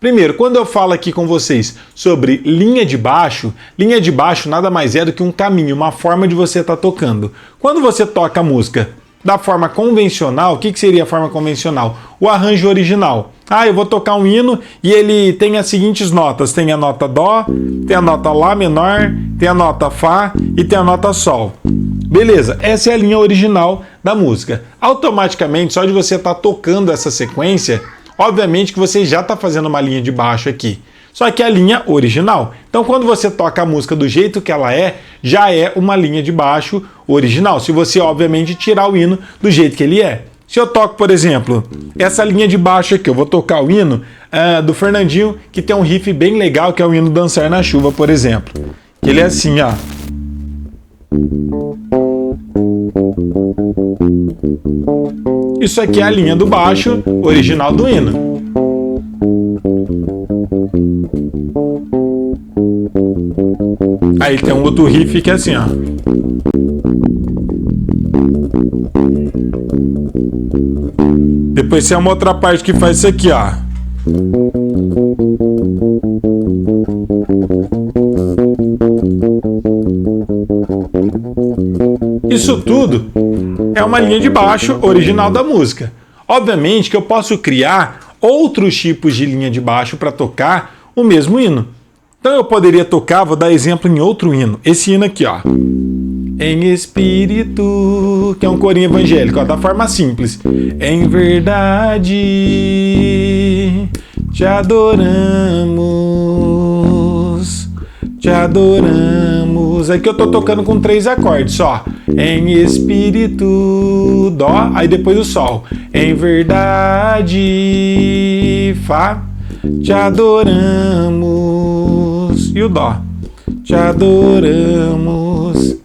Primeiro, quando eu falo aqui com vocês sobre linha de baixo nada mais é do que um caminho, uma forma de você estar tocando. Quando você toca a música da forma convencional, o que seria a forma convencional? O arranjo original. Eu vou tocar um hino e ele tem as seguintes notas. Tem a nota Dó, tem a nota Lá menor, tem a nota Fá e tem a nota Sol. Beleza, essa é a linha original da música. Automaticamente, só de você estar tocando essa sequência, obviamente que você já está fazendo uma linha de baixo aqui. Só que é a linha original. Então, quando você toca a música do jeito que ela é, já é uma linha de baixo original. Se você, obviamente, tirar o hino do jeito que ele é. Se eu toco, por exemplo, essa linha de baixo aqui, eu vou tocar o hino do Fernandinho, que tem um riff bem legal, que é o hino Dançar na Chuva, por exemplo. Que ele é assim, ó. Isso aqui é a linha do baixo original do hino. Aí tem um outro riff que é assim, ó. Depois tem uma outra parte que faz isso aqui, ó. Isso tudo é uma linha de baixo original da música. Obviamente que eu posso criar outros tipos de linha de baixo para tocar o mesmo hino. Então eu poderia tocar, vou dar exemplo em outro hino. Esse hino aqui, ó. Em espírito, que é um corinho evangélico, ó, da forma simples. Em verdade, te adoramos, te adoramos. Aqui eu tô tocando com 3 acordes só. Em espírito, Dó, aí depois o Sol. Em verdade, Fá, te adoramos. E o Dó. Te adoramos.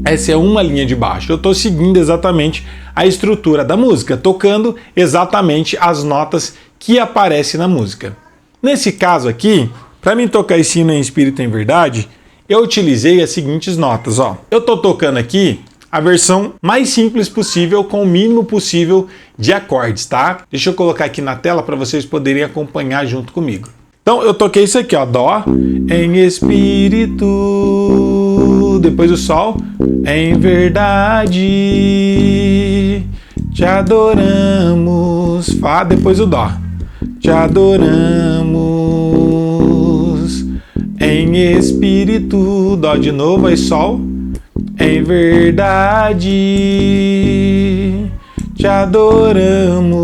Essa é uma linha de baixo. Eu estou seguindo exatamente a estrutura da música, tocando exatamente as notas que aparecem na música. Nesse caso aqui, para mim tocar esse hino em espírito em verdade, eu utilizei as seguintes notas. Ó. Eu estou tocando aqui a versão mais simples possível, com o mínimo possível de acordes, tá? Deixa eu colocar aqui na tela para vocês poderem acompanhar junto comigo. Então eu toquei isso aqui, ó, Dó, em espírito, depois o Sol, em verdade, te adoramos, Fá, depois o Dó, te adoramos, em espírito, Dó de novo, aí Sol, em verdade, te adoramos,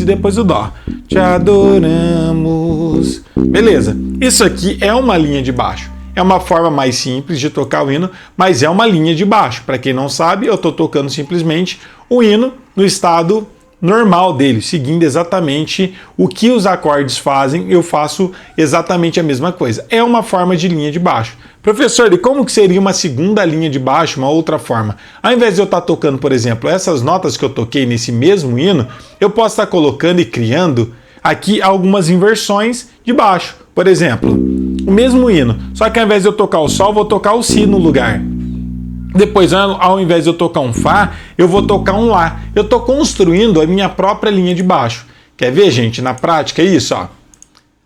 e depois o Dó. Te adoramos. Beleza. Isso aqui é uma linha de baixo. É uma forma mais simples de tocar o hino, mas é uma linha de baixo. Para quem não sabe, eu estou tocando simplesmente o hino no estado normal dele, seguindo exatamente o que os acordes fazem, eu faço exatamente a mesma coisa. É uma forma de linha de baixo. Professor, e como que seria uma segunda linha de baixo, uma outra forma? Ao invés de eu estar tocando, por exemplo, essas notas que eu toquei nesse mesmo hino, eu posso estar colocando e criando aqui algumas inversões de baixo. Por exemplo, o mesmo hino, só que ao invés de eu tocar o Sol, vou tocar o Si no lugar. Depois, ao invés de eu tocar um Fá, eu vou tocar um Lá. Eu estou construindo a minha própria linha de baixo. Quer ver, gente? Na prática é isso, ó.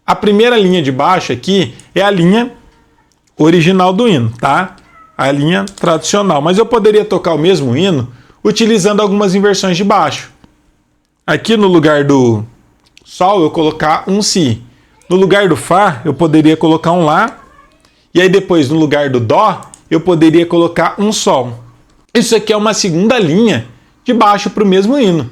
A primeira linha de baixo aqui é a linha original do hino, tá? A linha tradicional. Mas eu poderia tocar o mesmo hino utilizando algumas inversões de baixo. Aqui no lugar do Sol, eu colocar um Si. No lugar do Fá, eu poderia colocar um Lá. E aí depois, no lugar do Dó, eu poderia colocar um Sol. Isso aqui é uma segunda linha de baixo para o mesmo hino.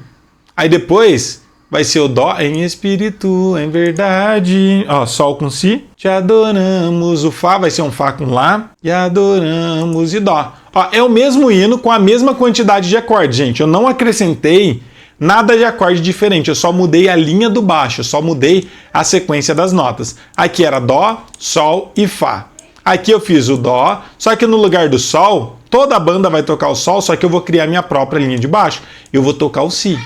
Aí depois vai ser o Dó em espírito, em verdade. Ó, Sol com Si. Te adoramos. O Fá vai ser um Fá com Lá. E adoramos e Dó. Ó, é o mesmo hino com a mesma quantidade de acordes, gente. Eu não acrescentei nada de acorde diferente. Eu só mudei a linha do baixo. Eu só mudei a sequência das notas. Aqui era Dó, Sol e Fá. Aqui eu fiz o Dó, só que no lugar do Sol, toda a banda vai tocar o Sol, só que eu vou criar minha própria linha de baixo. Eu vou tocar o Si.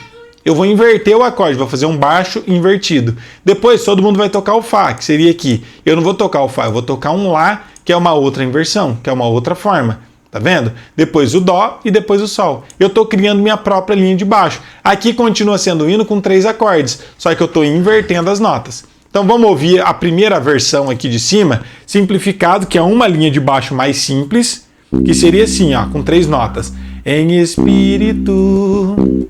Eu vou inverter o acorde, vou fazer um baixo invertido. Depois todo mundo vai tocar o Fá, que seria aqui. Eu não vou tocar o Fá, eu vou tocar um Lá, que é uma outra inversão, que é uma outra forma. Tá vendo? Depois o Dó e depois o Sol. Eu estou criando minha própria linha de baixo. Aqui continua sendo um hino com 3 acordes, só que eu estou invertendo as notas. Então vamos ouvir a primeira versão aqui de cima, simplificado, que é uma linha de baixo mais simples, que seria assim, ó, com 3 notas. Em espírito,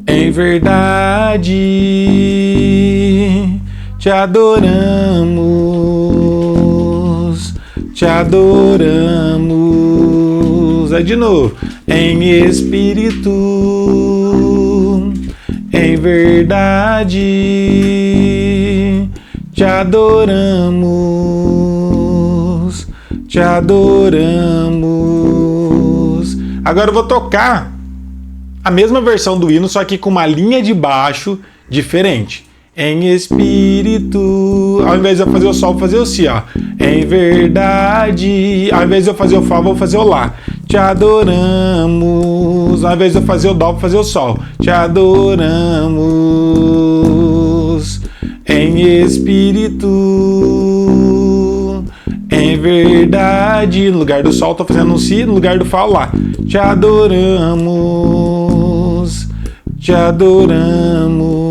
em verdade, te adoramos, te adoramos. Aí de novo. Em espírito, em verdade, te adoramos, te adoramos. Agora eu vou tocar a mesma versão do hino, só que com uma linha de baixo diferente. Em espírito, ao invés de eu fazer o sol, vou fazer o si, ó. Em verdade, ao invés de eu fazer o fá, vou fazer o lá. Te adoramos, ao invés de eu fazer o dó, vou fazer o sol. Te adoramos, em espírito, em verdade. No lugar do sol, estou fazendo um si, no lugar do fá, o lá. Te adoramos, te adoramos.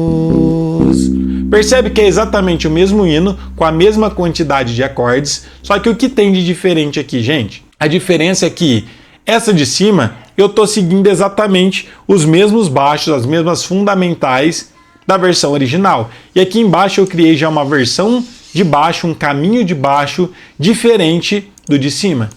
Percebe que é exatamente o mesmo hino, com a mesma quantidade de acordes, só que o que tem de diferente aqui, gente? A diferença é que essa de cima, eu estou seguindo exatamente os mesmos baixos, as mesmas fundamentais da versão original. E aqui embaixo eu criei já uma versão de baixo, um caminho de baixo diferente do de cima.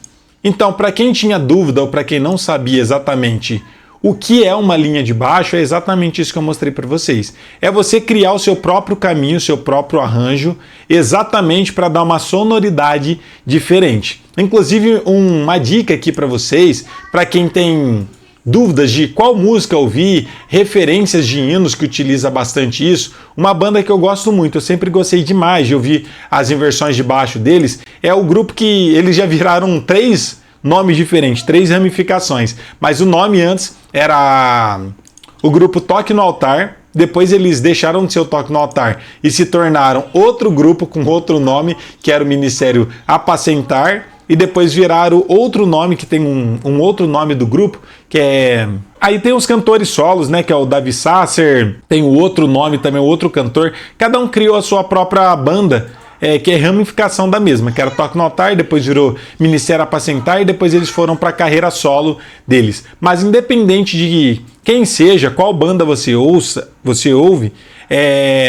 Então, para quem tinha dúvida ou para quem não sabia exatamente o que é uma linha de baixo, é exatamente isso que eu mostrei para vocês. É você criar o seu próprio caminho, o seu próprio arranjo, exatamente para dar uma sonoridade diferente. Inclusive, uma dica aqui para vocês, para quem tem dúvidas de qual música ouvir, referências de hinos que utiliza bastante isso, uma banda que eu gosto muito, eu sempre gostei demais de ouvir as inversões de baixo deles, é o grupo que eles já viraram 3 nomes diferentes, 3 ramificações, mas o nome antes era o grupo Toque no Altar, depois eles deixaram de ser o Toque no Altar e se tornaram outro grupo com outro nome, que era o Ministério Apacentar, e depois viraram outro nome, que tem um outro nome do grupo, que é... Aí tem os cantores solos, né, que é o Davi Sasser, tem o outro nome também, o outro cantor, cada um criou a sua própria banda, que é ramificação da mesma, que era Toque no Altar, depois virou Ministério Apacentar e depois eles foram para a carreira solo deles. Mas independente de quem seja, qual banda você ouve,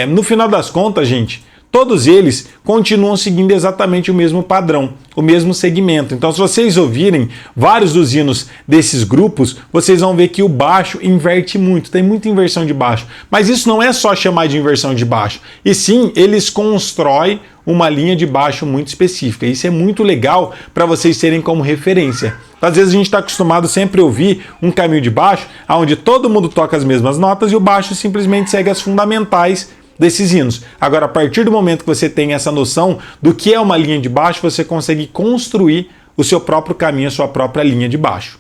no final das contas, gente, todos eles continuam seguindo exatamente o mesmo padrão, o mesmo segmento. Então, se vocês ouvirem vários dos hinos desses grupos, vocês vão ver que o baixo inverte muito, tem muita inversão de baixo. Mas isso não é só chamar de inversão de baixo, e sim, eles constroem uma linha de baixo muito específica. Isso é muito legal para vocês terem como referência. Às vezes a gente está acostumado sempre a ouvir um caminho de baixo, onde todo mundo toca as mesmas notas e o baixo simplesmente segue as fundamentais desses hinos. Agora, a partir do momento que você tem essa noção do que é uma linha de baixo, você consegue construir o seu próprio caminho, a sua própria linha de baixo.